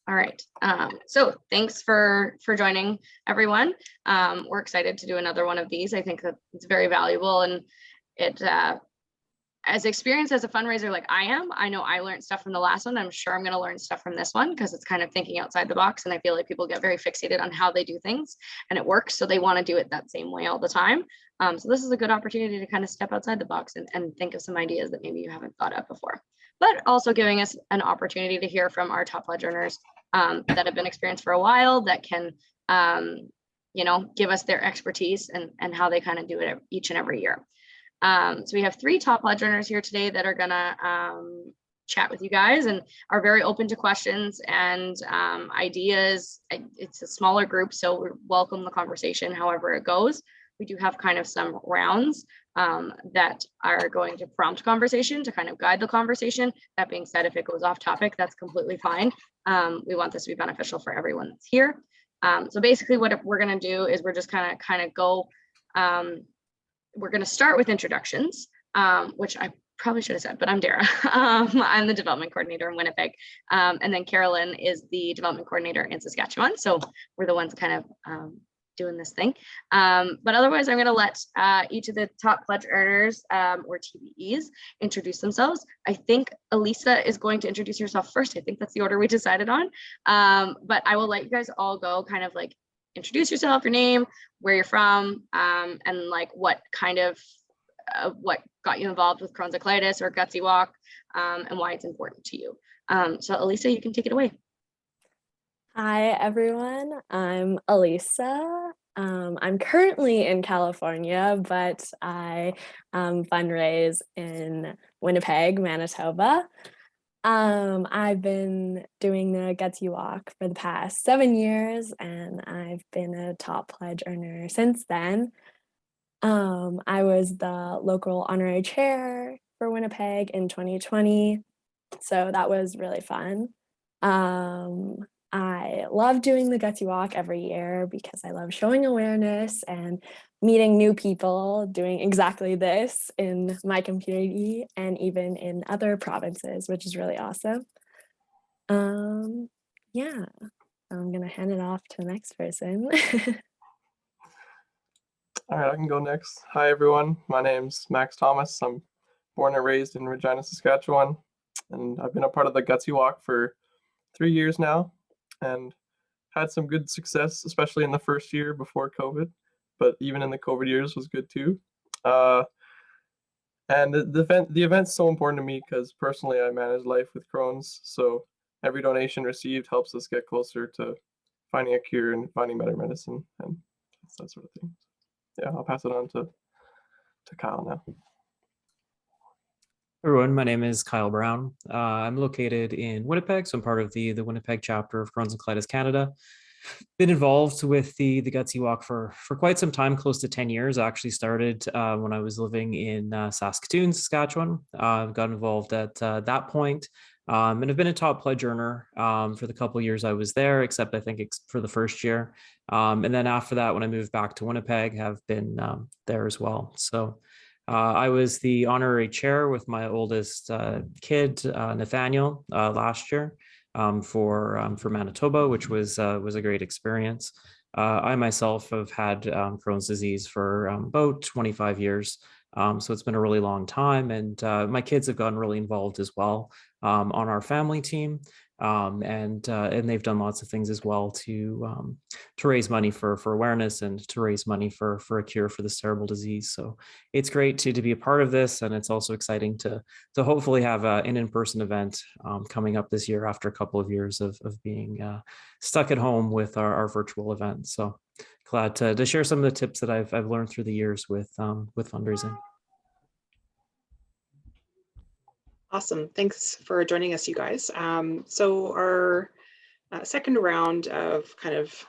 All right. So thanks for joining, everyone. We're excited to do another one of these. I think that it's very valuable, and it as experienced as a fundraiser like I am, I know I learned stuff from the last one. I'm sure I'm going to learn stuff from this one because it's kind of thinking outside the box. And I feel like people get very fixated on how they do things and it works. So they want to do it that same way all the time. So this is a good opportunity to kind of step outside the box and think of some ideas that maybe you haven't thought of before, but also giving us an opportunity to hear from our top pledge earners that have been experienced for a while, that can, give us their expertise and how they kind of do it each and every year. So we have 3 top pledge earners here today that are gonna chat with you guys and are very open to questions and ideas. It's a smaller group, so we welcome the conversation however it goes. We do have kind of some rounds that are going to prompt conversation to kind of guide the conversation. That being said, if it goes off topic, that's completely fine. We want this to be beneficial for everyone that's here. So basically what we're gonna do is we're just kind of go, we're going to start with introductions, which I probably should have said, but I'm Dara. I'm the development coordinator in Winnipeg. And then Carolyn is the development coordinator in Saskatchewan. So we're the ones kind of doing this thing. But otherwise, I'm going to let each of the top pledge earners or TBEs introduce themselves. I think Elisa is going to introduce herself first. I think that's the order we decided on. But I will let you guys all go kind of like introduce yourself, your name, where you're from, and like what kind of what got you involved with Crohn's or Colitis or Gutsy Walk, and why it's important to you. So Elisa, you can take it away. Hi everyone, I'm Elisa. I'm currently in California, but I fundraise in Winnipeg, Manitoba. I've been doing the Gutsy Walk for the past 7 years, and I've been a top pledge earner since then. I was the local honorary chair for Winnipeg in 2020, so that was really fun. I love doing the Gutsy Walk every year because I love showing awareness and meeting new people doing exactly this in my community and even in other provinces, which is really awesome. Yeah, I'm gonna hand it off to the next person. All right, I can go next. Hi everyone, my name's Max Thomas. I'm born and raised in Regina, Saskatchewan, and I've been a part of the Gutsy Walk for 3 years now and had some good success, especially in the first year before COVID, but even in the COVID years was good too. And the event's so important to me because personally I manage life with Crohn's, so every donation received helps us get closer to finding a cure and finding better medicine and that sort of thing. Yeah, I'll pass it on to Kyle now. Everyone, my name is Kyle Brown. I'm located in Winnipeg, so I'm part of the Winnipeg chapter of Crohn's and Colitis Canada. Been involved with the Gutsy Walk for quite some time, close to 10 years. I actually started when I was living in Saskatoon, Saskatchewan. Got involved at that point, and I've been a top pledge earner for the couple of years I was there, except I think for the first year. And then after that, when I moved back to Winnipeg, have been there as well. So I was the honorary chair with my oldest kid, Nathaniel, last year for Manitoba, which was a great experience. I myself have had Crohn's disease for about 25 years. So it's been a really long time, and my kids have gotten really involved as well on our family team. And they've done lots of things as well to raise money for awareness and to raise money for a cure for this terrible disease. So it's great to be a part of this, and it's also exciting to hopefully have an in-person event coming up this year after a couple of years of being stuck at home with our virtual event. So glad to share some of the tips that I've learned through the years with fundraising. Awesome. Thanks for joining us, you guys. So our second round of kind of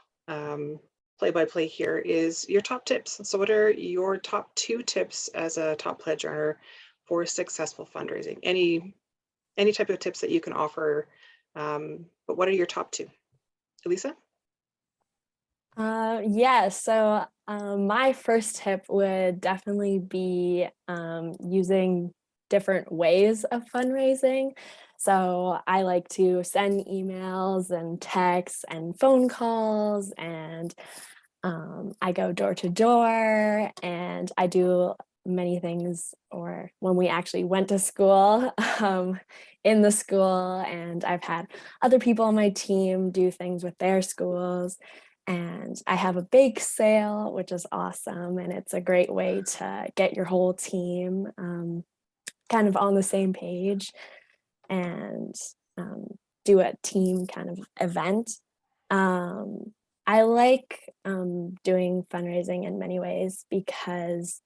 play-by-play here is your top tips. So what are your top 2 tips as a top pledge earner for successful fundraising? Any type of tips that you can offer, but what are your top 2? Elisa? Yeah, so my first tip would definitely be using different ways of fundraising. So I like to send emails and texts and phone calls, and I go door to door, and I do many things, or when we actually went to school, in the school, and I've had other people on my team do things with their schools. And I have a bake sale, which is awesome. And it's a great way to get your whole team kind of on the same page and do a team kind of event. I like doing fundraising in many ways because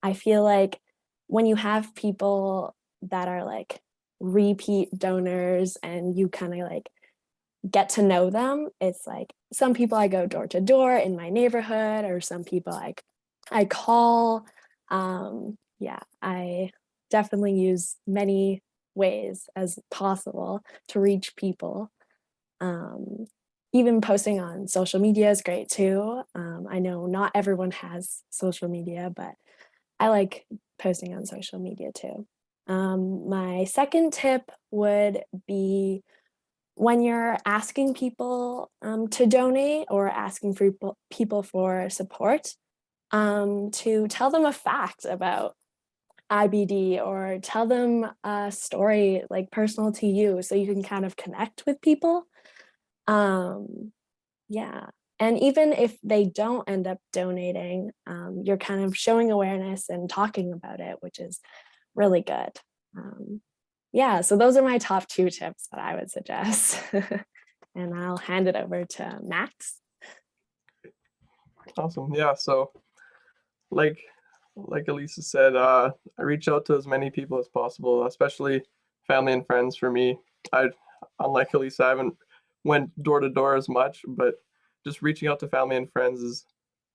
I feel like when you have people that are like repeat donors and you kind of like get to know them, it's like some people I go door to door in my neighborhood, or some people I call. Yeah, I definitely use many ways as possible to reach people. Even posting on social media is great too. I know not everyone has social media, but I like posting on social media too. My second tip would be when you're asking people to donate or asking for people for support, to tell them a fact about IBD, or tell them a story like personal to you so you can kind of connect with people. Yeah. And even if they don't end up donating, you're kind of showing awareness and talking about it, which is really good. Yeah, so those are my top 2 tips that I would suggest. And I'll hand it over to Max. Awesome. Yeah. So like Elisa said, I reach out to as many people as possible, especially family and friends. For me, unlike Elisa, I haven't went door to door as much, but just reaching out to family and friends is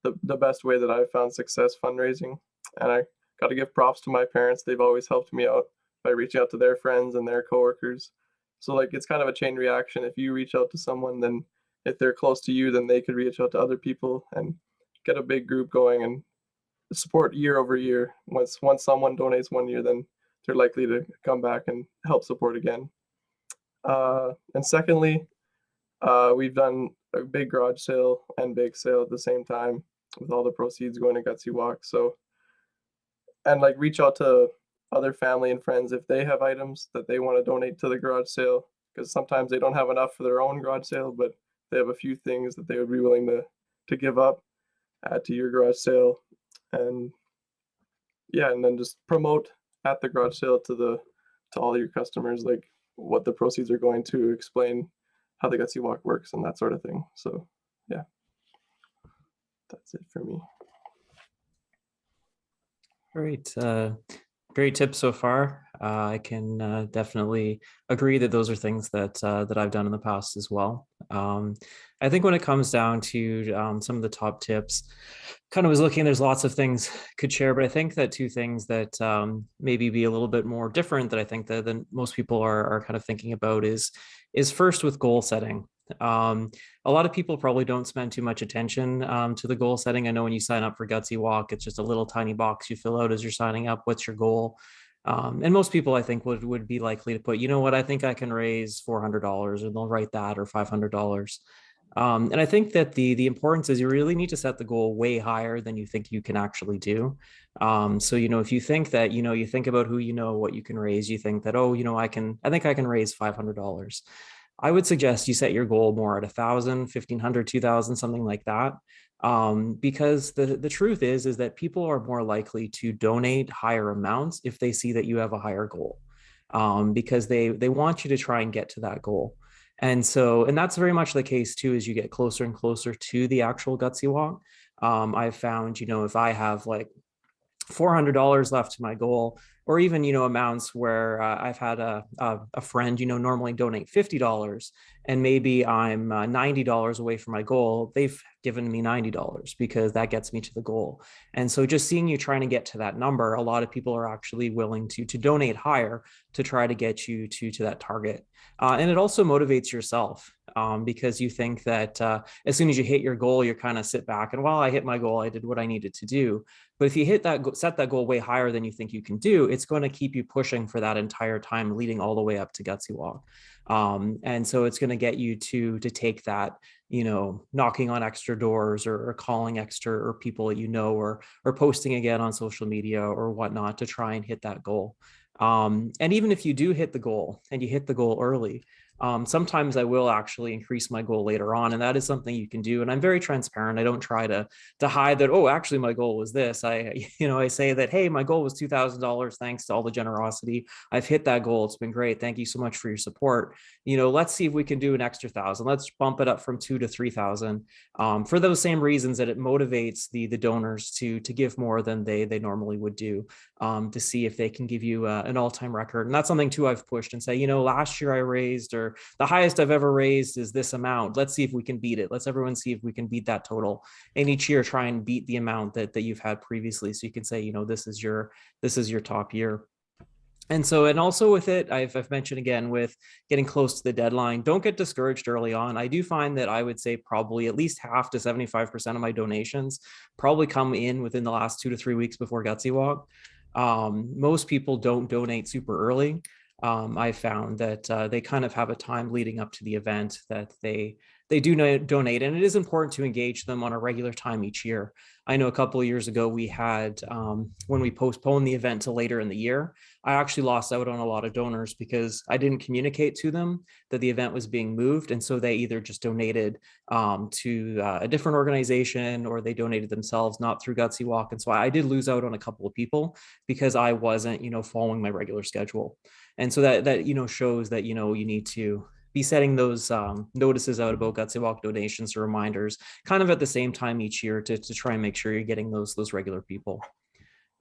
the best way that I've found success fundraising. And I got to give props to my parents. They've always helped me out by reaching out to their friends and their coworkers. So like it's kind of a chain reaction. If you reach out to someone, then if they're close to you, then they could reach out to other people and get a big group going and support year over year. Once someone donates one year, then they're likely to come back and help support again. And secondly, we've done a big garage sale and bake sale at the same time, with all the proceeds going to Gutsy Walk. So, and like reach out to other family and friends if they have items that they want to donate to the garage sale, because sometimes they don't have enough for their own garage sale, but they have a few things that they would be willing to give up, add to your garage sale. And yeah, and then just promote at the garage sale to all your customers, like what the proceeds are going to, explain how the Gutsy Walk works and that sort of thing. So yeah, that's it for me. Great. Great tips so far. I can definitely agree that those are things that that I've done in the past as well. I think when it comes down to some of the top tips, kind of was looking, there's lots of things could share, but I think that 2 things that maybe be a little bit more different that I think that than most people are kind of thinking about is first with goal setting. A lot of people probably don't spend too much attention to the goal setting. I know when you sign up for Gutsy Walk, it's just a little tiny box you fill out as you're signing up. What's your goal? And most people, I think, would be likely to put, you know what, I think I can raise $400, and they'll write that, or $500. And I think that the importance is you really need to set the goal way higher than you think you can actually do. So, you know, if you think that, you know, you think about who you know, what you can raise, you think that, oh, you know, I think I can raise $500. I would suggest you set your goal more at 1,000, 1,500, 2,000, something like that. Because the truth is that people are more likely to donate higher amounts if they see that you have a higher goal, because they want you to try and get to that goal. And so, and that's very much the case too, as you get closer and closer to the actual Gutsy Walk. I've found, you know, if I have like $400 left to my goal, or even, you know, amounts where I've had a friend, you know, normally donate $50, and maybe I'm $90 away from my goal. They've given me $90 because that gets me to the goal. And so just seeing you trying to get to that number, a lot of people are actually willing to donate higher to try to get you to that target. And it also motivates yourself. because you think that as soon as you hit your goal, you're kind of sit back and, well, I hit my goal, I did what I needed to do. But if you set that goal way higher than you think you can do, it's going to keep you pushing for that entire time, leading all the way up to Gutsy Walk. And so it's going to get you to take that, knocking on extra doors or calling extra or people that or posting again on social media or whatnot to try and hit that goal. And even if you do hit the goal and you hit the goal early, sometimes I will actually increase my goal later on, and that is something you can do. And I'm very transparent. I don't try to hide that, oh, actually my goal was this. I say that, hey, my goal was $2,000. Thanks to all the generosity. I've hit that goal. It's been great. Thank you so much for your support. Let's see if we can do an extra 1,000. Let's bump it up from 2,000 to 3,000 for those same reasons that it motivates the donors to give more than they normally would do, to see if they can give you an all-time record. And that's something too I've pushed and say, last year I raised, or the highest I've ever raised is this amount. Let's see if we can beat it. Let's everyone see if we can beat that total. And each year try and beat the amount that you've had previously. So you can say, this is your top year. And also with it, I've mentioned again, with getting close to the deadline, don't get discouraged early on. I do find that I would say probably at least half to 75% of my donations probably come in within the last 2 to 3 weeks before Gutsy Walk. Most people don't donate super early. I found that they kind of have a time leading up to the event that they do donate, and it is important to engage them on a regular time each year. I know a couple of years ago we had, when we postponed the event to later in the year, I actually lost out on a lot of donors because I didn't communicate to them that the event was being moved. And so they either just donated to a different organization, or they donated themselves, not through Gutsy Walk. And so I did lose out on a couple of people because I wasn't, following my regular schedule. And so that shows that, you need to be setting those notices out about Gutsy Walk donations or reminders kind of at the same time each year to try and make sure you're getting those regular people.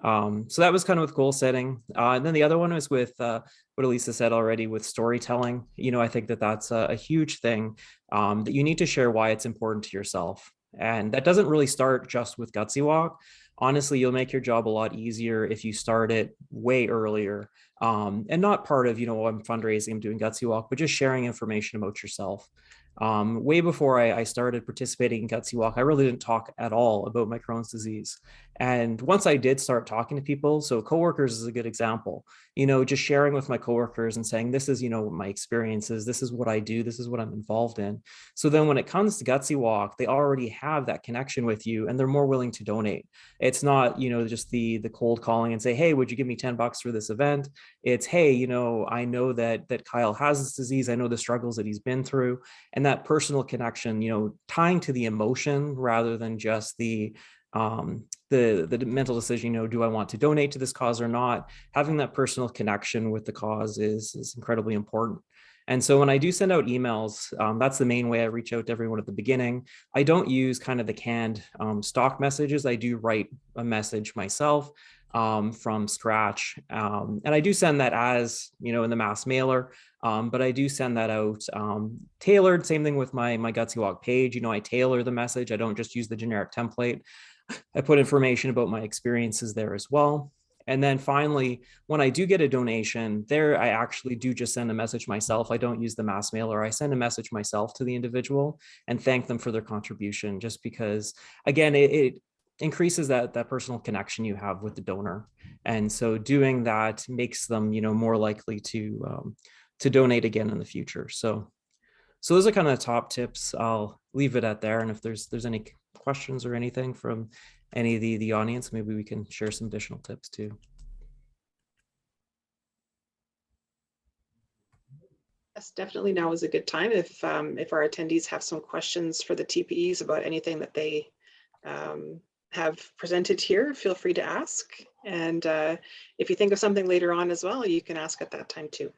So that was kind of with goal setting. And then the other one was with what Elisa said already with storytelling. I think that's a huge thing, that you need to share why it's important to yourself. And that doesn't really start just with Gutsy Walk. Honestly, you'll make your job a lot easier if you start it way earlier, and not part of, I'm fundraising, I'm doing Gutsy Walk, but just sharing information about yourself. Way before I started participating in Gutsy Walk, I really didn't talk at all about my Crohn's disease. And once I did start talking to people, so coworkers is a good example, just sharing with my coworkers and saying, this is, my experiences, this is what I do, this is what I'm involved in. So then when it comes to Gutsy Walk, they already have that connection with you and they're more willing to donate. It's not, just the cold calling and say, hey, would you give me $10 for this event? It's, hey, I know that Kyle has this disease. I know the struggles that he's been through. And that personal connection, tying to the emotion rather than just the mental decision, do I want to donate to this cause or not? Having that personal connection with the cause is incredibly important. And so when I do send out emails, that's the main way I reach out to everyone at the beginning. I don't use kind of the canned stock messages. I do write a message myself from scratch. And I do send that as, in the mass mailer, but I do send that out tailored. Same thing with my Gutsy Walk page. I tailor the message. I don't just use the generic template. I put information about my experiences there as well. And then finally, when I do get a donation there, I actually do just send a message myself. I don't use the mass mailer. I send a message myself to the individual and thank them for their contribution, just because, again, it increases that personal connection you have with the donor. And so doing that makes them, more likely to donate again in the future. So those are kind of the top tips. I'll leave it at there. And if there's any questions or anything from any of the audience, maybe we can share some additional tips too. Yes, definitely now is a good time. If our attendees have some questions for the TPEs about anything that they have presented here, feel free to ask. And if you think of something later on as well, you can ask at that time too.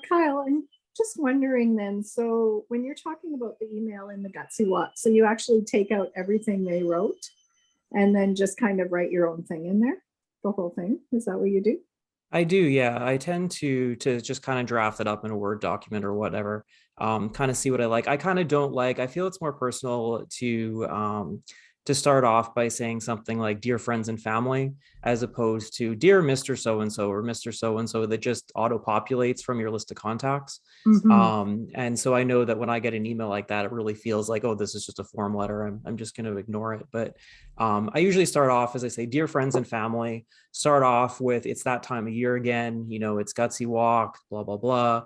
Kyle, I'm just wondering then, so when you're talking about the email in the Gutsy Walk, so you actually take out everything they wrote and then just kind of write your own thing in there, the whole thing? Is that what you do? I do, yeah. I tend to just kind of draft it up in a Word document or whatever, kind of see what I like. I kind of don't like, I feel it's more personal to to start off by saying something like dear friends and family, as opposed to dear Mr. So-and-so or Mr. So-and-so that just auto populates from your list of contacts. And so I know that when I get an email like that, it really feels like, oh, this is just a form letter. I'm just going to ignore it. But I usually start off, as I say, dear friends and family, start off with, it's that time of year again, you know, it's Gutsy Walk, blah, blah, blah.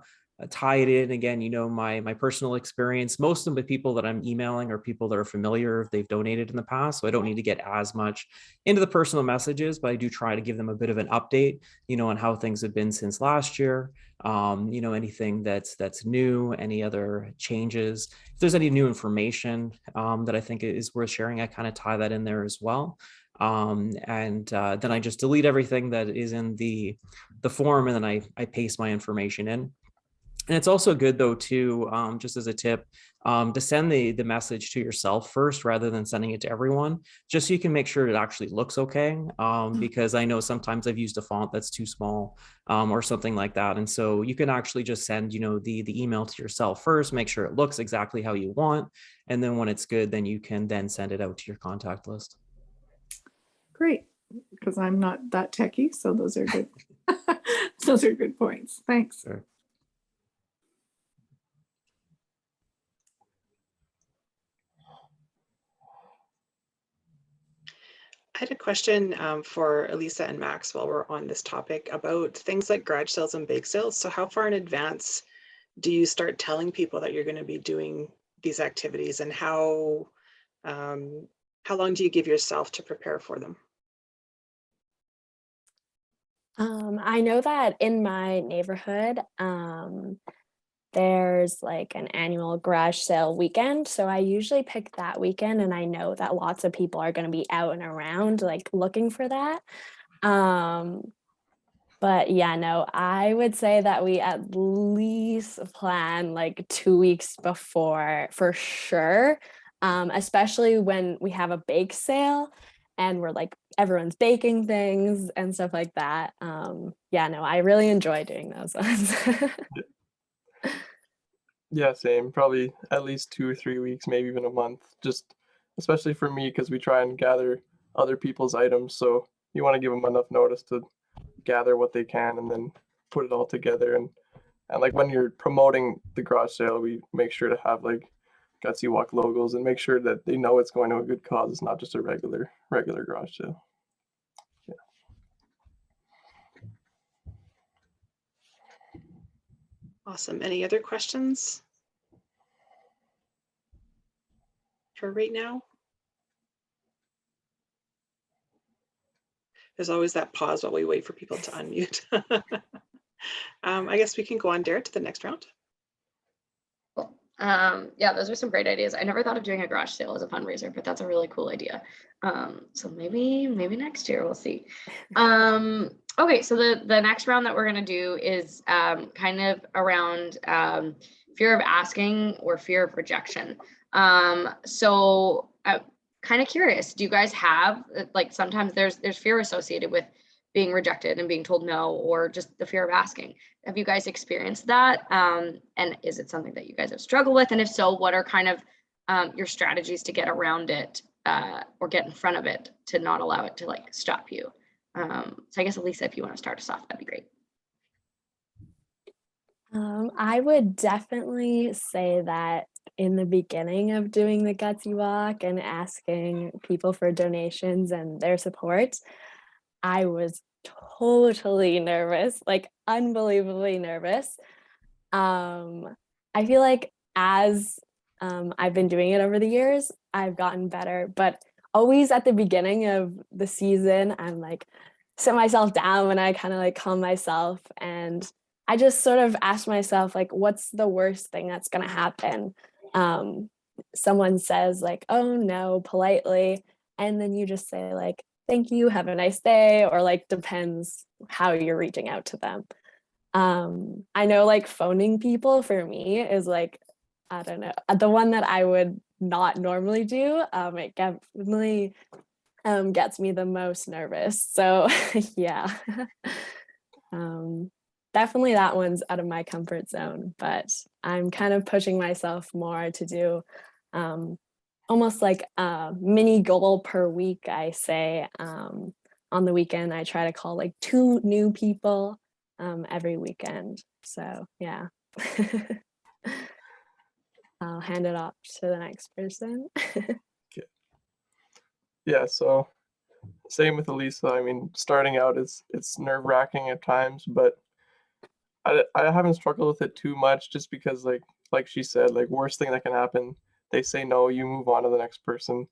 Tie it in again, you know, my personal experience. Most of the people that I'm emailing are people that are familiar if they've donated in the past, so I don't need to get as much into the personal messages, but I do try to give them a bit of an update, you know, on how things have been since last year. You know, anything that's new, any other changes, if there's any new information that I think is worth sharing, I kind of tie that in there as well. Then I just delete everything that is in the form, and then I paste my information in. And it's also good though, too, just as a tip, to send the message to yourself first rather than sending it to everyone, just so you can make sure it actually looks okay. Because I know sometimes I've used a font that's too small or something like that. And so you can actually just send, you know, the email to yourself first, make sure it looks exactly how you want. And then when it's good, then you can then send it out to your contact list. Great, because I'm not that techie, so those are good. Those are good points. Thanks. Sure. I had a question for Elisa and Max while we're on this topic about things like garage sales and bake sales. So how far in advance do you start telling people that you're going to be doing these activities, and how long do you give yourself to prepare for them? I know that in my neighborhood, there's like an annual garage sale weekend. So I usually pick that weekend, and I know that lots of people are going to be out and around like looking for that. But yeah, no, I would say that we at least plan like 2 weeks before for sure. Especially when we have a bake sale and we're like everyone's baking things and stuff like that. Yeah, no, I really enjoy doing those ones. Yeah, same. Probably at least 2 or 3 weeks, maybe even a month. Just especially for me, because we try and gather other people's items. So you want to give them enough notice to gather what they can and then put it all together. And like when you're promoting the garage sale, we make sure to have like Gutsy Walk logos and make sure that they know it's going to a good cause. It's not just a regular garage sale. Yeah. Awesome. Any other questions for right now? There's always that pause while we wait for people to unmute. I guess we can go on, Dare, to the next round. Cool. Yeah, those are some great ideas. I never thought of doing a garage sale as a fundraiser, but that's a really cool idea. So maybe next year, we'll see. Okay, so the next round that we're gonna do is kind of around fear of asking or fear of rejection. So I'm kind of curious, do you guys have, like, sometimes there's fear associated with being rejected and being told no, or just the fear of asking. Have you guys experienced that? And is it something that you guys have struggled with? And if so, what are kind of your strategies to get around it or get in front of it to not allow it to like stop you? So I guess, Elisa, if you want to start us off, that'd be great. I would definitely say that in the beginning of doing the Gutsy Walk and asking people for donations and their support, I was totally nervous, like unbelievably nervous. I feel like as I've been doing it over the years, I've gotten better, but always at the beginning of the season, I'm like, sit myself down and I kind of like calm myself, and I just sort of ask myself, like, what's the worst thing that's going to happen? Someone says like, oh no, politely, and then you just say like, thank you, have a nice day, or like depends how you're reaching out to them. I know like phoning people for me is like, I don't know, the one that I would not normally do. It definitely gets me the most nervous. So yeah, definitely that one's out of my comfort zone, but I'm kind of pushing myself more to do almost like a mini goal per week, I say. On the weekend, I try to call like 2 new people every weekend. So yeah. I'll hand it off to the next person. Yeah, so same with Elisa. I mean, starting out it's nerve-wracking at times, but I haven't struggled with it too much just because like she said, like worst thing that can happen, they say no, you move on to the next person.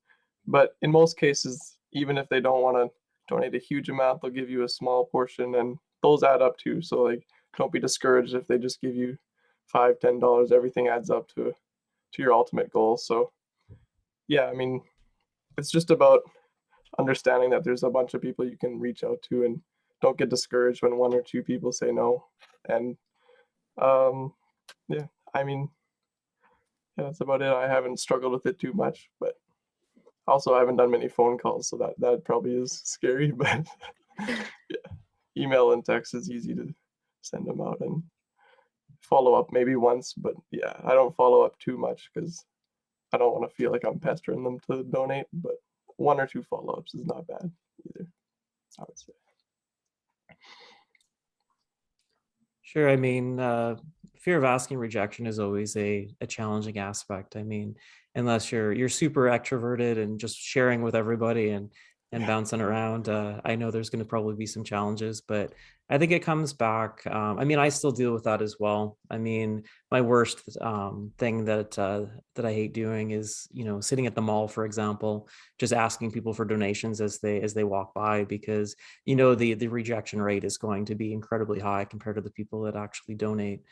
But in most cases, even if they don't want to donate a huge amount, they'll give you a small portion and those add up too. So like don't be discouraged if they just give you $5, $10. Everything adds up to your ultimate goal. So yeah, I mean, it's just about understanding that there's a bunch of people you can reach out to and don't get discouraged when 1 or 2 people say no. And yeah, I mean, yeah, that's about it. I haven't struggled with it too much, but also I haven't done many phone calls, so that probably is scary. But yeah, email and text is easy to send them out and follow up maybe once. But yeah, I don't follow up too much because I don't want to feel like I'm pestering them to donate. But 1 or 2 follow-ups is not bad either, I would say. Sure. I mean, fear of asking rejection is always a challenging aspect. I mean, unless you're super extroverted and just sharing with everybody and bouncing around, I know there's going to probably be some challenges, but I think it comes back. I mean, I still deal with that as well. I mean, my worst thing that I hate doing is, sitting at the mall, for example, just asking people for donations as they walk by, because the rejection rate is going to be incredibly high compared to the people that actually donate.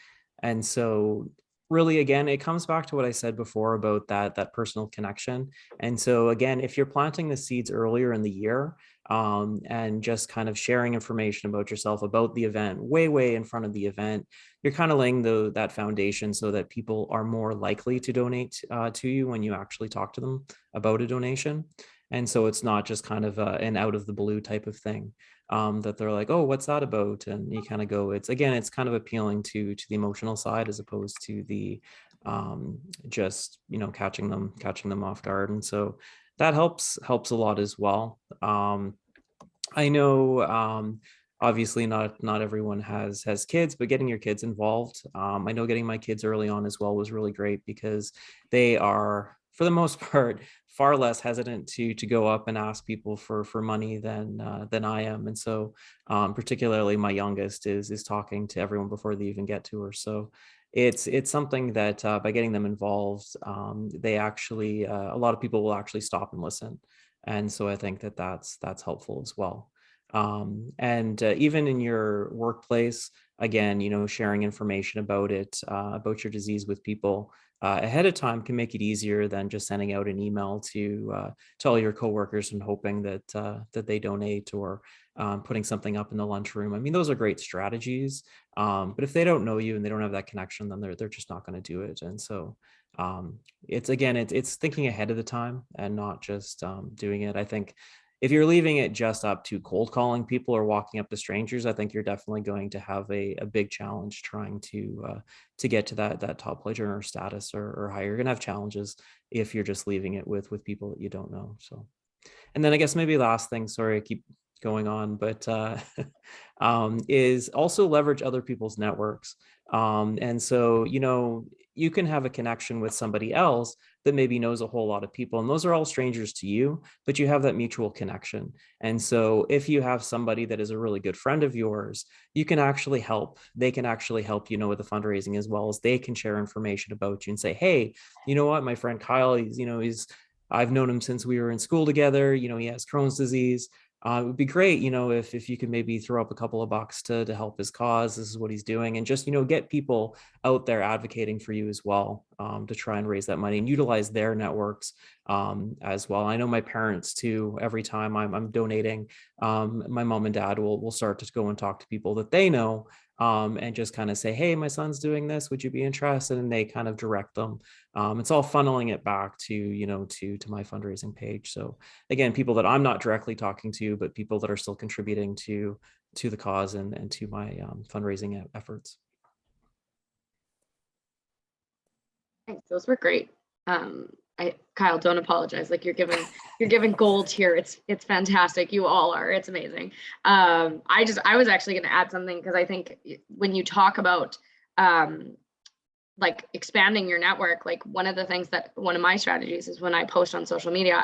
And so really, again, it comes back to what I said before about that personal connection. And so again, if you're planting the seeds earlier in the year, and just kind of sharing information about yourself, about the event, way in front of the event, you're kind of laying that foundation so that people are more likely to donate to you when you actually talk to them about a donation. And so it's not just kind of an out of the blue type of thing, that they're like, oh, what's that about? And you kind of go, it's kind of appealing to the emotional side as opposed to the just, catching them off guard. And so that helps a lot as well. I know, obviously not everyone has kids, but getting your kids involved. I know getting my kids early on as well was really great because they are, for the most part, far less hesitant to go up and ask people for money than I am. And so particularly my youngest is talking to everyone before they even get to her. So it's something that by getting them involved, they actually, a lot of people will actually stop and listen. And so I think that's helpful as well. And even in your workplace, again, sharing information about it, about your disease with people ahead of time can make it easier than just sending out an email to all your coworkers and hoping that they donate, or putting something up in the lunchroom. I mean, those are great strategies, but if they don't know you and they don't have that connection, then they're just not going to do it. And so it's thinking ahead of the time and not just doing it. I think if you're leaving it just up to cold calling people or walking up to strangers, I think you're definitely going to have a big challenge trying to get to that top pledge earner status or higher. You're gonna have challenges if you're just leaving it with people that you don't know. So, and then I guess maybe last thing, sorry, I keep going on, but is also leverage other people's networks. And so, you can have a connection with somebody else that maybe knows a whole lot of people, and those are all strangers to you, but you have that mutual connection. And so if you have somebody that is a really good friend of yours, you can actually help. They can actually help, with the fundraising, as well as they can share information about you and say, hey, you know what, my friend Kyle, I've known him since we were in school together. He has Crohn's disease. It would be great, if you could maybe throw up a couple of bucks to help his cause. This is what he's doing. And just, get people out there advocating for you as well, to try and raise that money and utilize their networks as well. I know my parents too, every time I'm donating, my mom and dad will start to go and talk to people that they know, and just kind of say, hey, my son's doing this, would you be interested? And they kind of direct them. It's all funneling it back to, to my fundraising page. So again, people that I'm not directly talking to, but people that are still contributing to the cause and to my fundraising efforts. Thanks. Those were great. Kyle, don't apologize. Like you're giving gold here. It's fantastic. You all are. It's amazing. I was actually going to add something, because I think when you talk about like expanding your network, like one of my strategies is when I post on social media,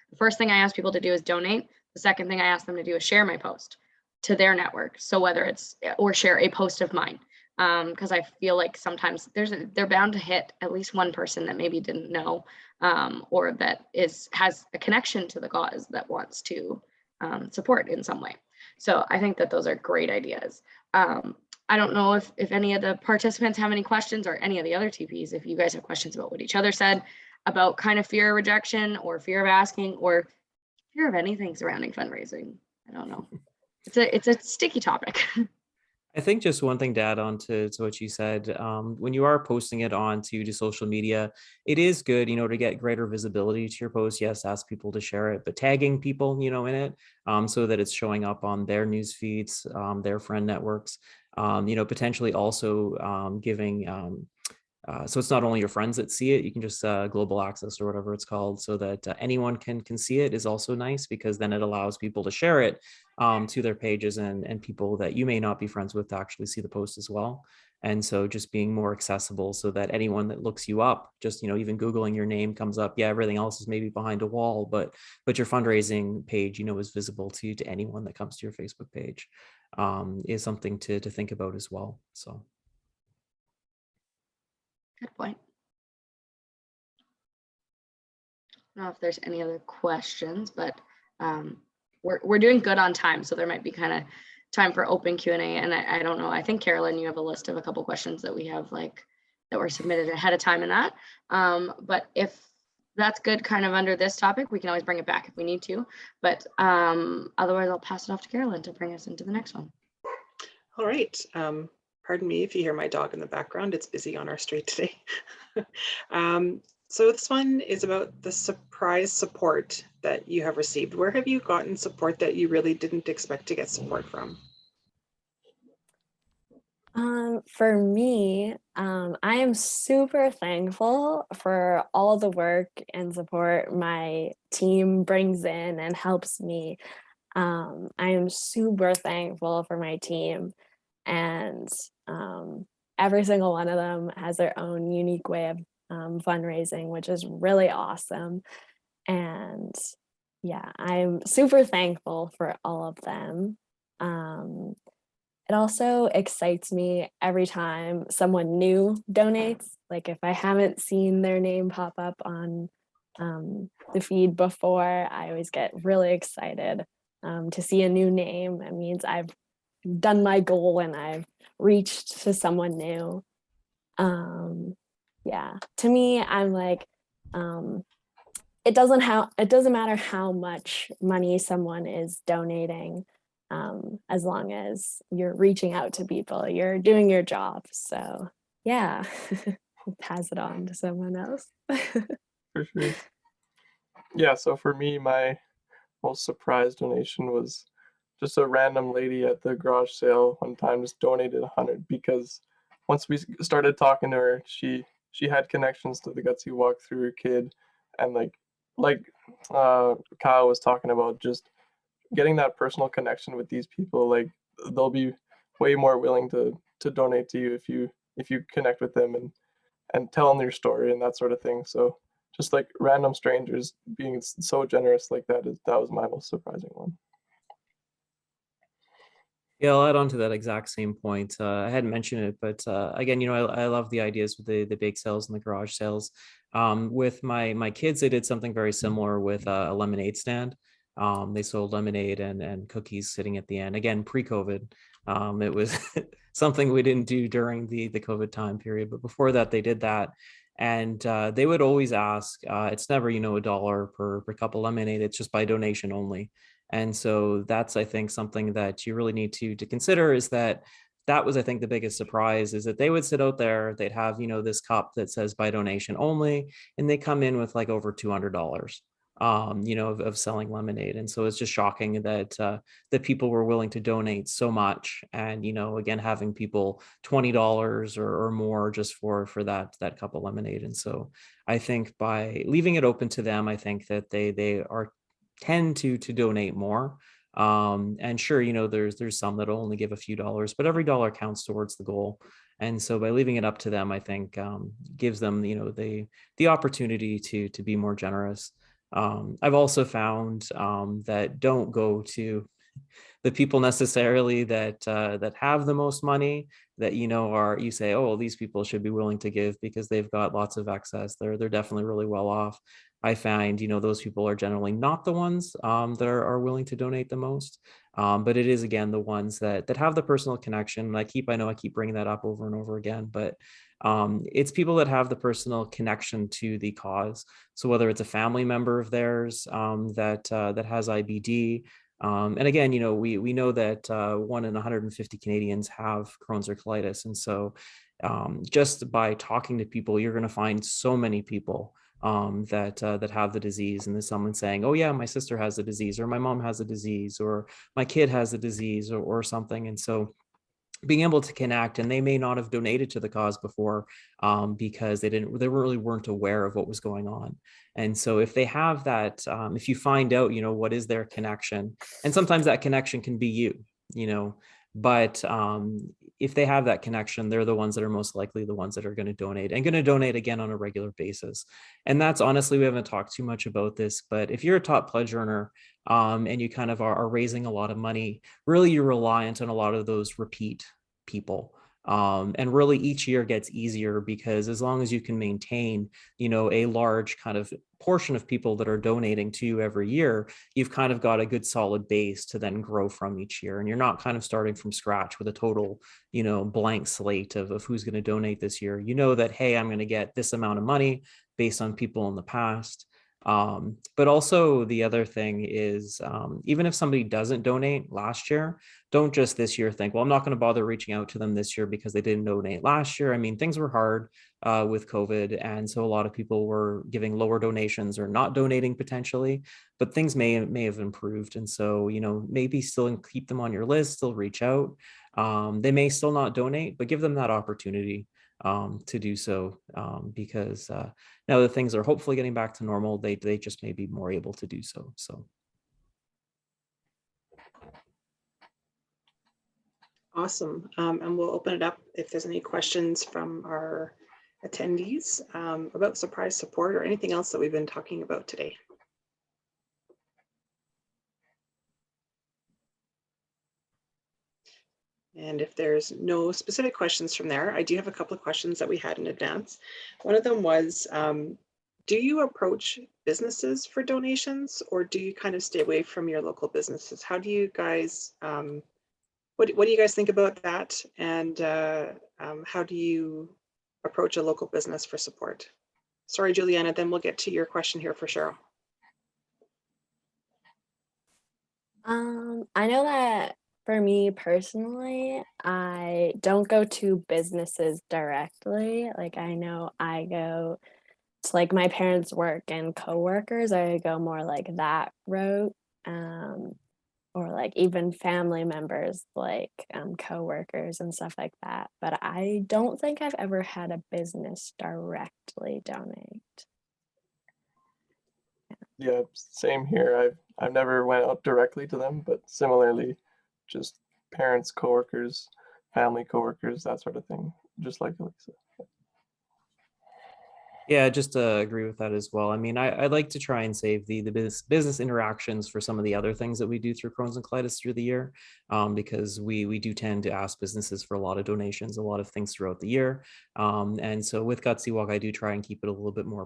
the first thing I ask people to do is donate. The second thing I ask them to do is share my post to their network. So or share a post of mine. Because I feel like sometimes they're bound to hit at least one person that maybe didn't know, or that has a connection to the cause that wants to support in some way. So I think that those are great ideas. I don't know if any of the participants have any questions, or any of the other TPs, if you guys have questions about what each other said about kind of fear of rejection, or fear of asking, or fear of anything surrounding fundraising. I don't know. It's a sticky topic. I think just one thing to add on to what you said, when you are posting it onto social media, it is good, to get greater visibility to your post. Yes, ask people to share it, but tagging people, in it, so that it's showing up on their news feeds, their friend networks, potentially also giving, so it's not only your friends that see it, you can just global access or whatever it's called, so that anyone can see it, is also nice, because then it allows people to share it to their pages, and people that you may not be friends with to actually see the post as well. And so just being more accessible, so that anyone that looks you up, just, even Googling your name comes up. Yeah, everything else is maybe behind a wall, but your fundraising page, is visible to anyone that comes to your Facebook page, is something to think about as well. So. Good point. I don't know if there's any other questions, but we're doing good on time, so there might be kind of time for open Q&A. And I don't know. I think Carolyn, you have a list of a couple questions that we have that were submitted ahead of time in that. But if that's good, kind of under this topic, we can always bring it back if we need to. But otherwise, I'll pass it off to Carolyn to bring us into the next one. All right. Pardon me if you hear my dog in the background. It's busy on our street today. So this one is about the surprise support that you have received. Where have you gotten support that you really didn't expect to get support from? For me, I am super thankful for all the work and support my team brings in and helps me. I am super thankful for my team, and every single one of them has their own unique way of fundraising, which is really awesome. And yeah, I'm super thankful for all of them. It also excites me every time someone new donates. Like if I haven't seen their name pop up on the feed before, I always get really excited to see a new name. It means I've done my goal and I've reached to someone new. Yeah, to me, I'm like, it doesn't matter how much money someone is donating, as long as you're reaching out to people, you're doing your job. So yeah, pass it on to someone else. For sure. Yeah, so for me, my most surprise donation was just a random lady at the garage sale one time just donated 100, because once we started talking to her, she had connections to the Gutsy Walk through her kid, and like Kyle was talking about, just getting that personal connection with these people. Like they'll be way more willing to donate to you if you connect with them and tell them your story and that sort of thing. So just like random strangers being so generous like that was my most surprising one. Yeah, I'll add on to that exact same point. I hadn't mentioned it, but again, I love the ideas with the bake sales and the garage sales. With my kids, they did something very similar with a lemonade stand. They sold lemonade and cookies sitting at the end. Again, pre-COVID. It was something we didn't do during the COVID time period, but before that, they did that. And they would always ask, it's never, $1 per cup of lemonade. It's just by donation only. And so that's, I think, something that you really need to consider, is that was, I think, the biggest surprise, is that they would sit out there, they'd have, this cup that says by donation only, and they come in with like over $200. of selling lemonade. And so it's just shocking that that people were willing to donate so much. And, again, having people $20 or more just for that cup of lemonade. And so I think by leaving it open to them, I think that they tend to donate more. And sure, there's some that'll only give a few dollars, but every dollar counts towards the goal. And so by leaving it up to them, I think gives them, the opportunity to be more generous. I've also found that don't go to the people necessarily that have the most money, that you say, oh, well, these people should be willing to give because they've got lots of excess. They're definitely really well off. I find those people are generally not the ones that are willing to donate the most. But it is, again, the ones that have the personal connection. I know I keep bringing that up over and over again, but it's people that have the personal connection to the cause. So whether it's a family member of theirs that has IBD, and again, we know that 1 in 150 Canadians have Crohn's or colitis. And so just by talking to people, you're going to find so many people that have the disease. And there's someone saying, oh yeah, my sister has the disease, or my mom has the disease, or my kid has the disease, or something. And so being able to connect, and they may not have donated to the cause before because they really weren't aware of what was going on. And so if they have that, if you find out, what is their connection, and sometimes that connection can be but if they have that connection, they're the ones that are most likely the ones that are going to donate, and going to donate again on a regular basis. And that's, honestly, we haven't talked too much about this, but if you're a top pledge earner and you kind of are raising a lot of money, really you're reliant on a lot of those repeat people. And really each year gets easier, because as long as you can maintain, a large kind of portion of people that are donating to you every year, you've kind of got a good solid base to then grow from each year. And you're not kind of starting from scratch with a total, blank slate of who's going to donate this year. You know that, hey, I'm going to get this amount of money based on people in the past. But also the other thing is, even if somebody doesn't donate last year, don't just this year think, well, I'm not going to bother reaching out to them this year because they didn't donate last year. I mean, things were hard with COVID. And so a lot of people were giving lower donations or not donating potentially, but things may have improved. And so, maybe still keep them on your list, still reach out. They may still not donate, but give them that opportunity to do so, because now that things are hopefully getting back to normal, they just may be more able to do so. Awesome. And we'll open it up if there's any questions from our attendees about surprise support or anything else that we've been talking about today. And if there's no specific questions from there, I do have a couple of questions that we had in advance. One of them was, do you approach businesses for donations, or do you kind of stay away from your local businesses? How do you guys, what do you guys think about that? And how do you approach a local business for support? Sorry, Juliana, then we'll get to your question here for Cheryl. I know that for me personally, I don't go to businesses directly. Like, I know I go to like my parents' work and coworkers. I go more like that route, or like even family members, like coworkers and stuff like that. But I don't think I've ever had a business directly donate. Yeah, same here. I've never went out directly to them, but similarly, just parents, coworkers, family, coworkers, that sort of thing, just like Elisa. Yeah, just agree with that as well. I mean, I like to try and save the business interactions for some of the other things that we do through Crohn's and colitis through the year, because we do tend to ask businesses for a lot of donations, a lot of things throughout the year. And so with Gutsy Walk, I do try and keep it a little bit more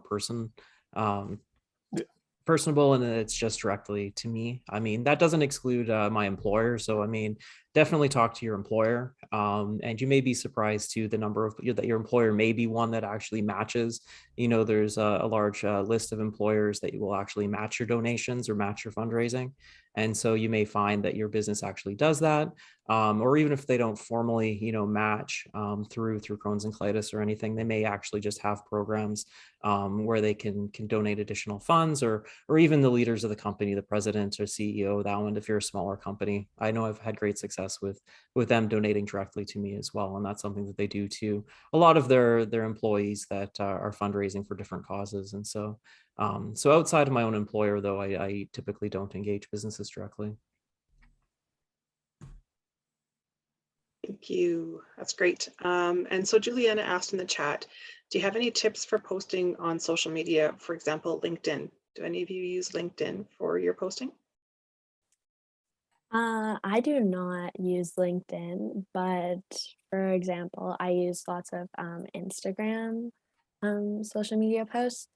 personable, and it's just directly to me. I mean, that doesn't exclude my employer. So, I mean, definitely talk to your employer. And you may be surprised too, the number of that your employer may be one that actually matches. There's a large list of employers that will actually match your donations or match your fundraising. And so you may find that your business actually does that, or even if they don't formally, match through Crohn's and colitis or anything, they may actually just have programs where they can donate additional funds, or even the leaders of the company, the president or CEO, that one, if you're a smaller company. I know I've had great success with them donating directly to me as well, and that's something that they do to a lot of their employees that are fundraising for different causes. And so so outside of my own employer, though, I typically don't engage businesses directly. Thank you. That's great. And so Juliana asked in the chat, do you have any tips for posting on social media, for example, LinkedIn? Do any of you use LinkedIn for your posting? I do not use LinkedIn, but for example, I use lots of Instagram social media posts,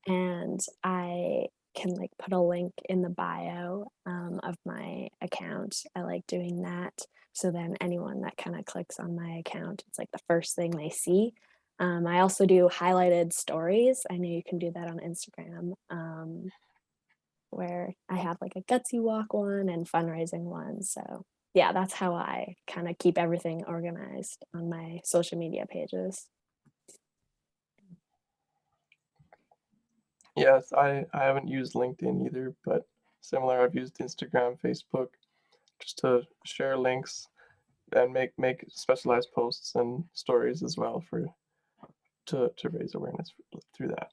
and I can like put a link in the bio of my account. I like doing that. So then anyone that kind of clicks on my account, it's like the first thing they see. I also do highlighted stories. I know you can do that on Instagram, where I have like a Gutsy Walk one and fundraising one. So yeah, that's how I kind of keep everything organized on my social media pages. Yes, I haven't used LinkedIn either, but similar, I've used Instagram, Facebook, just to share links and make specialized posts and stories as well to raise awareness through that.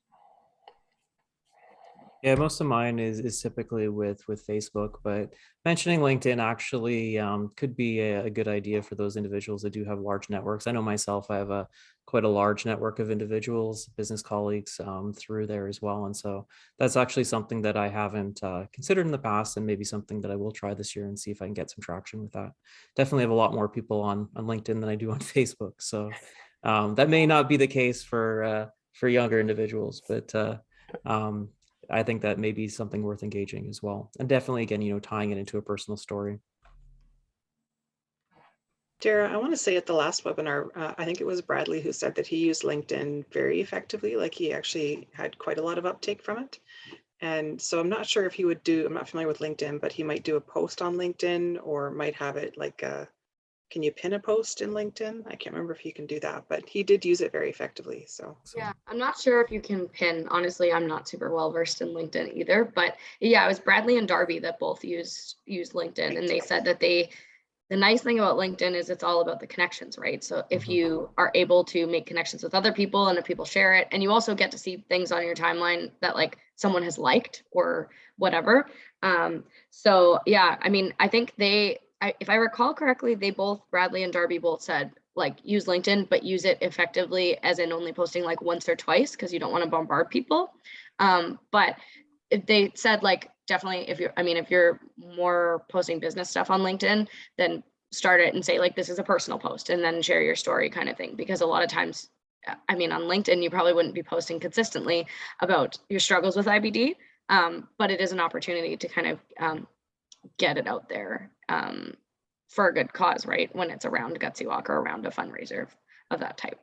Yeah, most of mine is typically with Facebook, but mentioning LinkedIn actually could be a good idea for those individuals that do have large networks. I know myself, I have quite a large network of individuals, business colleagues through there as well. And so that's actually something that I haven't considered in the past, and maybe something that I will try this year and see if I can get some traction with that. Definitely have a lot more people on LinkedIn than I do on Facebook. So that may not be the case for younger individuals, but I think that may be something worth engaging as well. And definitely, again, tying it into a personal story. Dara, I want to say at the last webinar, I think it was Bradley who said that he used LinkedIn very effectively. Like he actually had quite a lot of uptake from it. And so I'm not sure if he would I'm not familiar with LinkedIn, but he might do a post on LinkedIn, or might have it like can you pin a post in LinkedIn? I can't remember if you can do that, but he did use it very effectively. So yeah, I'm not sure if you can pin. Honestly, I'm not super well versed in LinkedIn either. But yeah, it was Bradley and Darby that both used LinkedIn, and they said that the nice thing about LinkedIn is it's all about the connections, right? So if you are able to make connections with other people, and if people share it, and you also get to see things on your timeline that like someone has liked or whatever. So yeah, I mean, I think if I recall correctly, they both, Bradley and Darby both said like use LinkedIn, but use it effectively as in only posting like once or twice, because you don't want to bombard people. But if they said like definitely if you're more posting business stuff on LinkedIn, then start it and say like this is a personal post, and then share your story kind of thing, because a lot of times on LinkedIn you probably wouldn't be posting consistently about your struggles with IBD, but it is an opportunity to kind of get it out there for a good cause, right? When it's around Gutsy Walk or around a fundraiser of that type.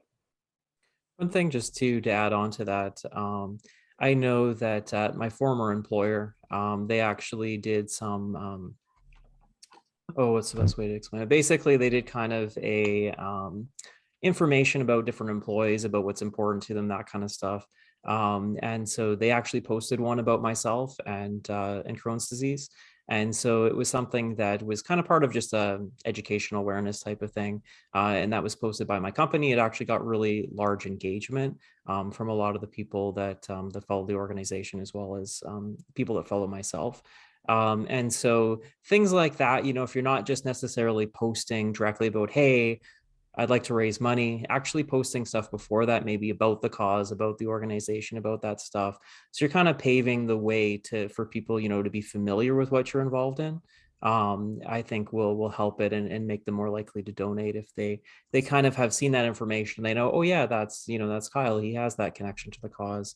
One thing just to add on to that, I know that at my former employer, they actually did some, what's the best way to explain it? Basically, they did kind of a information about different employees, about what's important to them, that kind of stuff. And so they actually posted one about myself and Crohn's disease. And so it was something that was kind of part of just a educational awareness type of thing. And that was posted by my company. It actually got really large engagement from a lot of the people that follow the organization, as well as people that follow myself. And so things like that, if you're not just necessarily posting directly about, hey, I'd like to raise money, actually posting stuff before that, maybe about the cause, about the organization, about that stuff. So you're kind of paving the way for people, to be familiar with what you're involved in. I think will help it and make them more likely to donate if they kind of have seen that information. They know, oh yeah, that's Kyle. He has that connection to the cause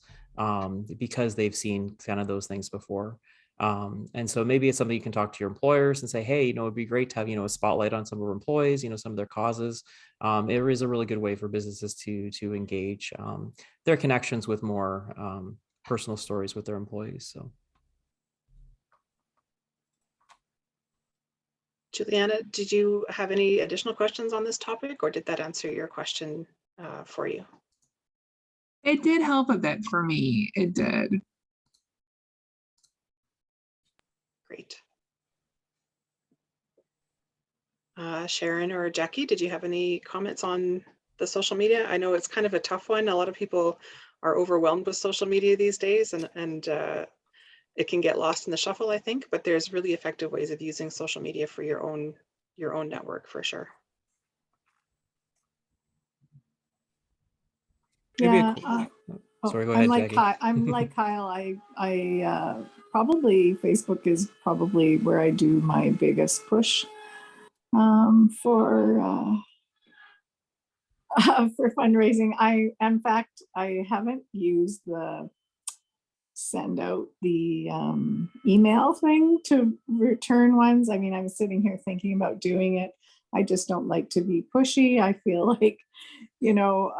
because they've seen kind of those things before. And so maybe it's something you can talk to your employers and say, hey, it'd be great to have, a spotlight on some of our employees, some of their causes. It is a really good way for businesses to engage their connections with more personal stories with their employees. So. Juliana, did you have any additional questions on this topic, or did that answer your question for you? It did help a bit for me. It did. Great. Sharon or Jackie, did you have any comments on the social media? I know it's kind of a tough one. A lot of people are overwhelmed with social media these days, and it can get lost in the shuffle, I think, but there's really effective ways of using social media for your own network for sure. Maybe Yeah. sorry, go I'm ahead, like Jackie. I'm like Kyle. I probably Facebook is probably where I do my biggest push for for fundraising. In fact, I haven't used the send out the email thing to return ones. I mean, I'm sitting here thinking about doing it. I just don't like to be pushy. I feel like, you know,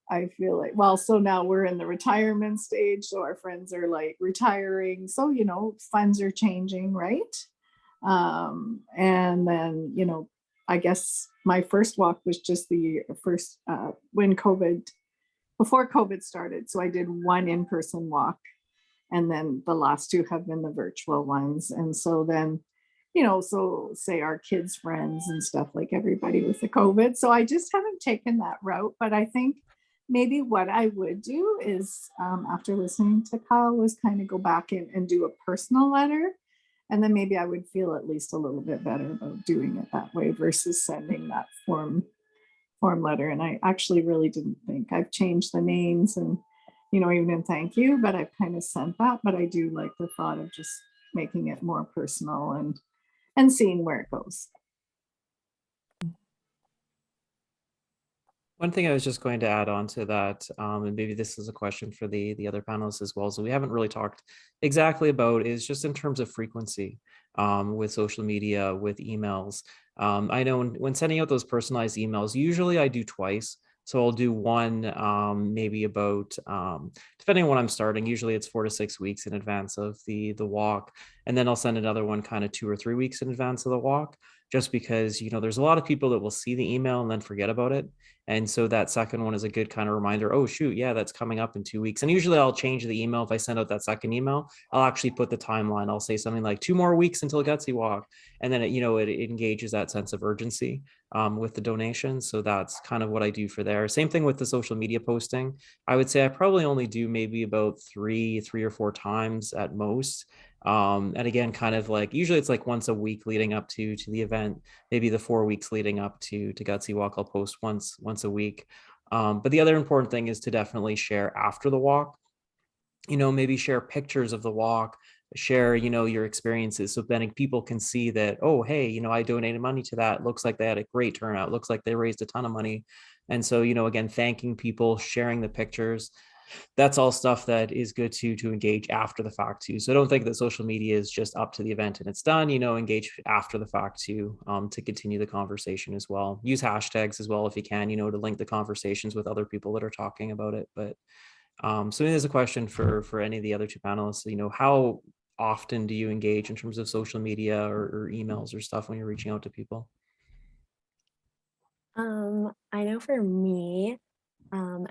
I feel like, well, so now we're in the retirement stage. So our friends are like retiring. So, you know, funds are changing, right? And then, you know, I guess my first walk was just the first before COVID started. So I did one in-person walk, and then the last two have been the virtual ones. And so then, you know, so say our kids' friends and stuff, like everybody with the COVID. So I just haven't taken that route. But I think maybe what I would do is, after listening to Kyle, was kind of go back in and do a personal letter. And then maybe I would feel at least a little bit better about doing it that way versus sending that form letter. And I actually really didn't think. I've changed the names and, you know, even in thank you, but I've kind of sent that. But I do like the thought of just making it more personal and seeing where it goes. One thing I was just going to add on to that, and maybe this is a question for the other panelists as well, so we haven't really talked exactly about, is just in terms of frequency with social media, with emails. I know when sending out those personalized emails, usually I do twice. So I'll do one maybe about, depending on when I'm starting, usually it's 4 to 6 weeks in advance of the walk. And then I'll send another one kind of 2 or 3 weeks in advance of the walk, just because, you know, there's a lot of people that will see the email and then forget about it. And so that second one is a good kind of reminder. Oh, shoot, yeah, that's coming up in 2 weeks. And usually I'll change the email. If I send out that second email, I'll actually put the timeline. I'll say something like 2 more weeks until Gutsy Walk. And then, it engages that sense of urgency with the donation. So that's kind of what I do for there. Same thing with the social media posting. I would say I probably only do maybe about three or 4 times at most. And again, kind of like, usually it's like once a week leading up to the event, maybe the 4 weeks leading up to Gutsy Walk, I'll post once a week. But the other important thing is to definitely share after the walk, maybe share pictures of the walk, share, your experiences. So then people can see that, oh, hey, I donated money to that. Looks like they had a great turnout. Looks like they raised a ton of money. And so, again, thanking people, sharing the pictures. That's all stuff that is good to engage after the fact too. So I don't think that social media is just up to the event and it's done, engage after the fact too, to continue the conversation as well. Use hashtags as well if you can, to link the conversations with other people that are talking about it. But so there's a question for any of the other 2 panelists, how often do you engage in terms of social media or emails or stuff when you're reaching out to people? I know for me,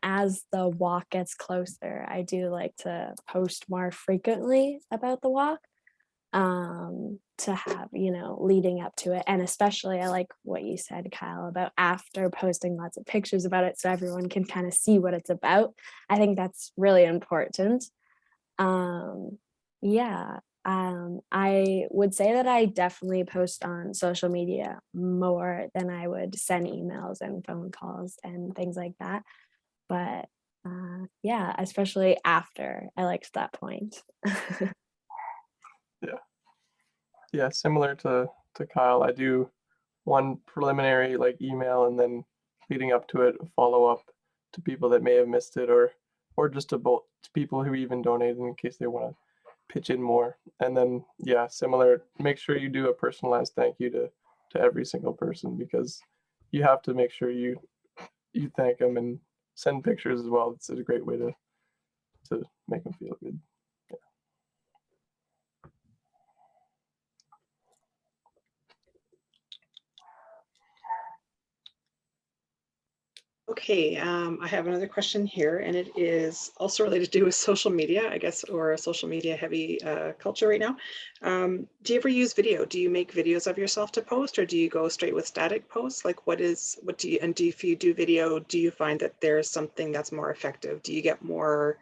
as the walk gets closer, I do like to post more frequently about the walk, to have, leading up to it. And especially I like what you said, Kyle, about after posting lots of pictures about it so everyone can kind of see what it's about. I think that's really important. Yeah. I would say that I definitely post on social media more than I would send emails and phone calls and things like that. But yeah, especially after I liked that point. Yeah, similar to Kyle, I do one preliminary like email, and then leading up to it, a follow up to people that may have missed it, or just to people who even donated in case they want to pitch in more. And then yeah, similar, make sure you do a personalized thank you to every single person, because you have to make sure you thank them and send pictures as well. It's a great way to make them feel good. Okay, I have another question here, and it is also related to do with social media, I guess, or a social media heavy culture right now. Do you ever use video? Do you make videos of yourself to post, or do you go straight with static posts? Like, what do you, and if you do video, do you find that there's something that's more effective? Do you get more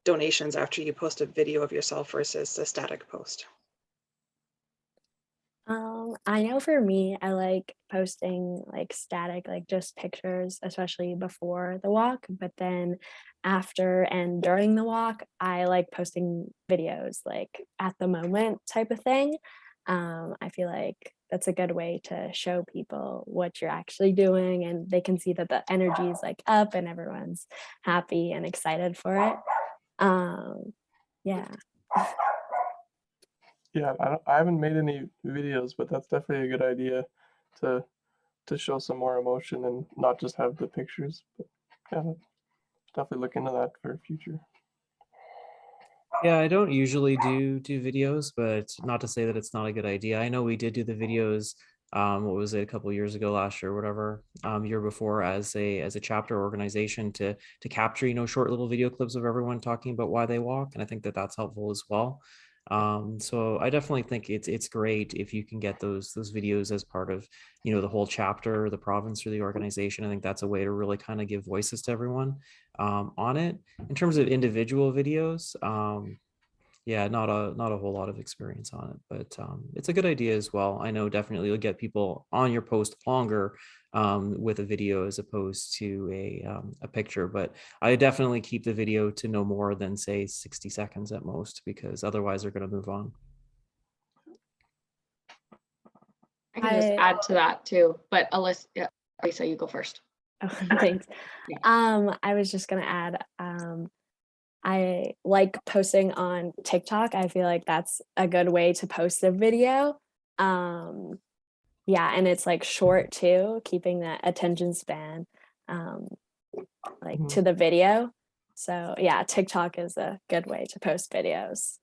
donations after you post a video of yourself versus a static post? I know for me, I like posting like static, like just pictures, especially before the walk. But then after and during the walk, I like posting videos, like at the moment type of thing. I feel like that's a good way to show people what you're actually doing, and they can see that the energy is like up and everyone's happy and excited for it. Yeah. Yeah, I haven't made any videos, but that's definitely a good idea to show some more emotion and not just have the pictures. But yeah, definitely look into that for future. Yeah, I don't usually do videos, but not to say that it's not a good idea. I know we did do the videos, what was it, a couple years ago, last year, whatever, year before, as a chapter organization to capture, you know, short little video clips of everyone talking about why they walk, and I think that that's helpful as well. So I definitely think it's great if you can get those videos as part of, you know, the whole chapter, or the province, or the organization. I think that's a way to really kind of give voices to everyone on it. In terms of individual videos, yeah, not a whole lot of experience on it, but it's a good idea as well. I know definitely you'll get people on your post longer with a video as opposed to a picture, but I definitely keep the video to no more than, say, 60 seconds at most, because otherwise they're going to move on. I can just I add to that too, but Alyssa, yeah, Lisa, you go first. Oh, thanks. Yeah. I was just gonna add, I like posting on TikTok. I feel like that's a good way to post a video. Yeah, and it's like short too, keeping that attention span, like to the video. So yeah, TikTok is a good way to post videos.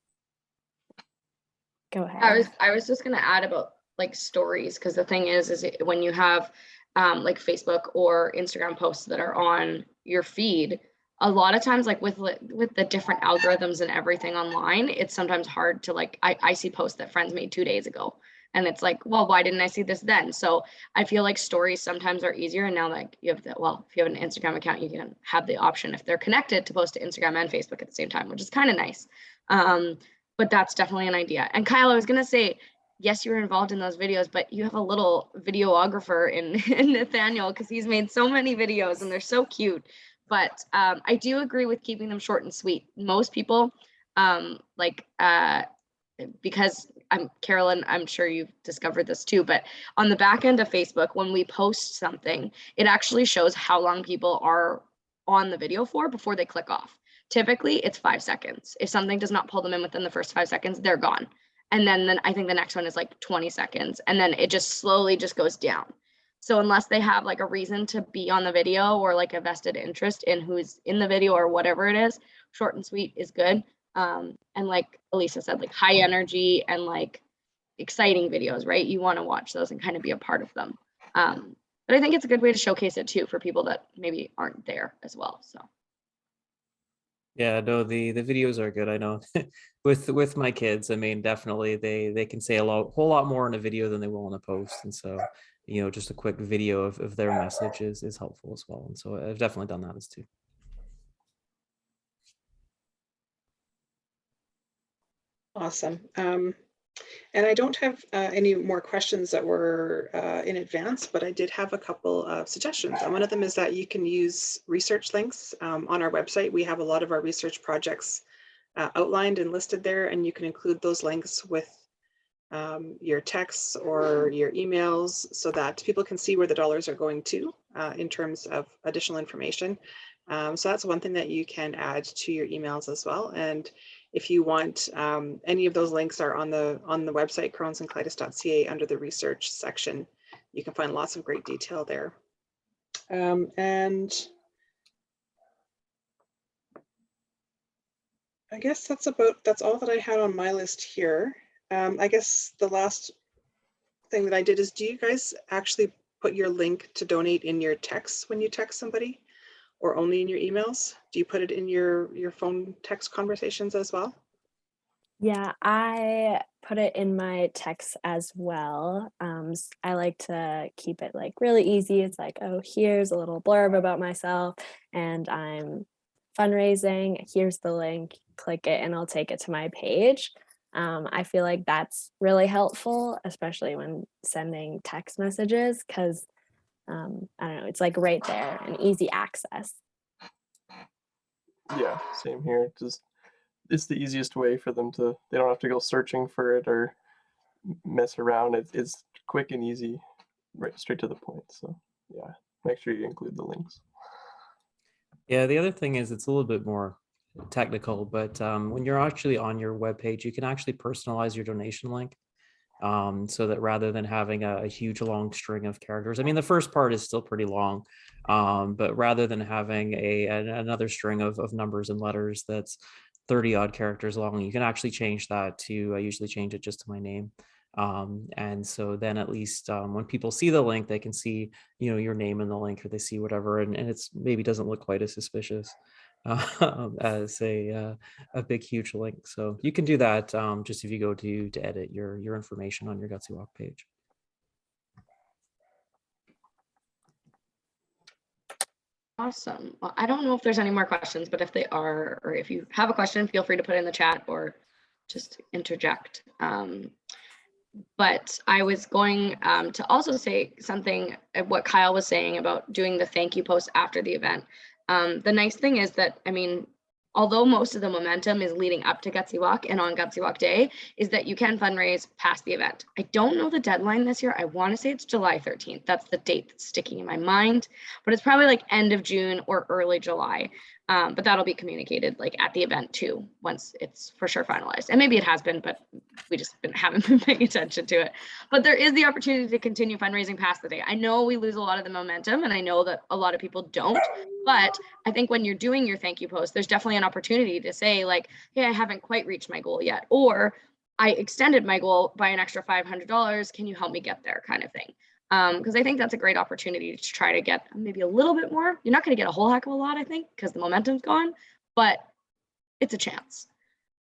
Go ahead. I was just gonna add about like stories, because the thing is when you have like Facebook or Instagram posts that are on your feed, a lot of times, like with the different algorithms and everything online, it's sometimes hard to like, I see posts that friends made 2 days ago, and it's like, well, why didn't I see this then? So I feel like stories sometimes are easier. And now that you have the, well, if you have an Instagram account, you can have the option, if they're connected, to post to Instagram and Facebook at the same time, which is kind of nice. But that's definitely an idea. And Kyle, I was gonna say, yes, you were involved in those videos, but you have a little videographer in Nathaniel, because he's made so many videos and they're so cute. But I do agree with keeping them short and sweet. Most people, because Carolyn, I'm sure you've discovered this too, but on the back end of Facebook, when we post something, it actually shows how long people are on the video for before they click off. Typically, it's 5 seconds. If something does not pull them in within the first 5 seconds, they're gone. And then I think the next one is like 20 seconds. And then it just slowly just goes down. So unless they have like a reason to be on the video, or like a vested interest in who's in the video or whatever it is, short and sweet is good. And like Elisa said, like high energy and like exciting videos, right? You want to watch those and kind of be a part of them. But I think it's a good way to showcase it too for people that maybe aren't there as well. So. Yeah, no, the videos are good. I know with my kids, I mean, definitely they can say whole lot more in a video than they will in a post. And so, you know, just a quick video of their message is helpful as well. And so I've definitely done that as too. Awesome. And I don't have any more questions that were in advance, but I did have a couple of suggestions. And one of them is that you can use research links on our website. We have a lot of our research projects outlined and listed there, and you can include those links with your texts or your emails, so that people can see where the dollars are going to in terms of additional information. So that's one thing that you can add to your emails as well. And if you want, any of those links are on the website, crohnsandcolitis.ca, under the research section. You can find lots of great detail there. And I guess that's all that I had on my list here. I guess the last thing that I did is, do you guys actually put your link to donate in your text when you text somebody? or only in your emails? Do you put it in your phone text conversations as well? Yeah, I put it in my text as well. I like to keep it like really easy. It's like, oh, here's a little blurb about myself and I'm fundraising. Here's the link, click it and I'll take it to my page. I feel like that's really helpful, especially when sending text messages, because I don't know, it's like right there and easy access. Yeah, same here. Just it's the easiest way for them to, they don't have to go searching for it or mess around. It's quick and easy, right straight to the point. So yeah, make sure you include the links. Yeah, the other thing is it's a little bit more technical, but when you're actually on your webpage, you can actually personalize your donation link. So that rather than having a huge long string of characters, I mean, the first part is still pretty long, but rather than having another string of numbers and letters that's 30 odd characters long, you can actually change that to, I usually change it just to my name. And so then at least when people see the link, they can see, you know, your name in the link, or they see whatever, and it's maybe doesn't look quite as suspicious as a big huge link. So you can do that just if you go to edit your information on your Gutsy Walk page. Awesome. Well, I don't know if there's any more questions, but if they are, or if you have a question, feel free to put it in the chat or just interject. But I was going to also say something what Kyle was saying about doing the thank you post after the event. The nice thing is that, I mean, although most of the momentum is leading up to Gutsy Walk and on Gutsy Walk Day, is that you can fundraise past the event. I don't know the deadline this year. I want to say it's July 13th. That's the date that's sticking in my mind, but it's probably like end of June or early July. But that'll be communicated like at the event too, once it's for sure finalized. And maybe it has been, but we just haven't been paying attention to it. But there is the opportunity to continue fundraising past the day. I know we lose a lot of the momentum, and I know that a lot of people don't, but I think when you're doing your thank you post, there's definitely an opportunity to say like, hey, I haven't quite reached my goal yet, or I extended my goal by an extra $500. Can you help me get there, kind of thing? Because I think that's a great opportunity to try to get maybe a little bit more. You're not going to get a whole heck of a lot, I think, because the momentum's gone, but it's a chance.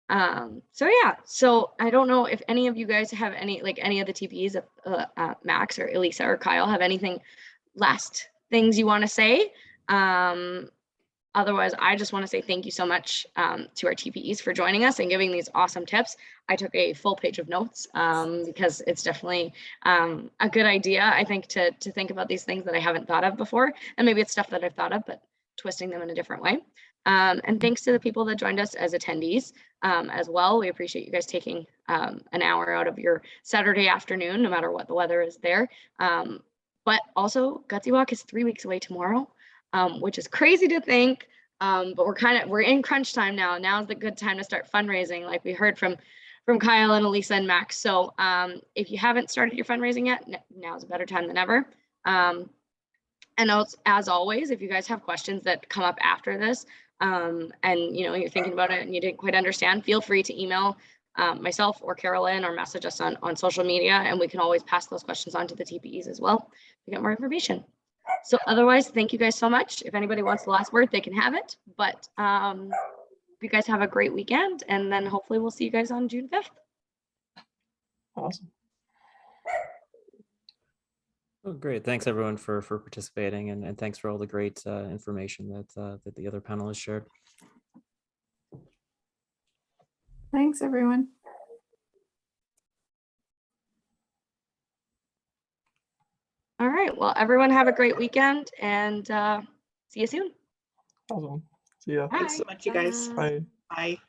So yeah, so I don't know if any of you guys have any of the TPEs, Max or Elisa or Kyle, have anything last things you want to say. Otherwise, I just want to say thank you so much to our TPEs for joining us and giving these awesome tips. I took a full page of notes because it's definitely a good idea, I think, to think about these things that I haven't thought of before. And maybe it's stuff that I've thought of, but twisting them in a different way. And thanks to the people that joined us as attendees as well. We appreciate you guys taking an hour out of your Saturday afternoon, no matter what the weather is there. But also, Gutsy Walk is 3 weeks away tomorrow. Which is crazy to think, but we're in crunch time now. Now's the good time to start fundraising, like we heard from Kyle and Elisa and Max. So if you haven't started your fundraising yet, now's a better time than ever. And as always, if you guys have questions that come up after this, and you're thinking about it and you didn't quite understand, feel free to email myself or Carolyn, or message us on social media, and we can always pass those questions on to the TPEs as well to get more information. So otherwise, thank you guys so much. If anybody wants the last word, they can have it. But you guys have a great weekend, and then hopefully we'll see you guys on June 5th. Awesome. Oh, great. Thanks everyone for participating, and thanks for all the great information that the other panelists shared. Thanks, everyone. All right. Well, everyone have a great weekend, and see you soon. Awesome. See ya. Thanks so much, you guys. Bye. Bye.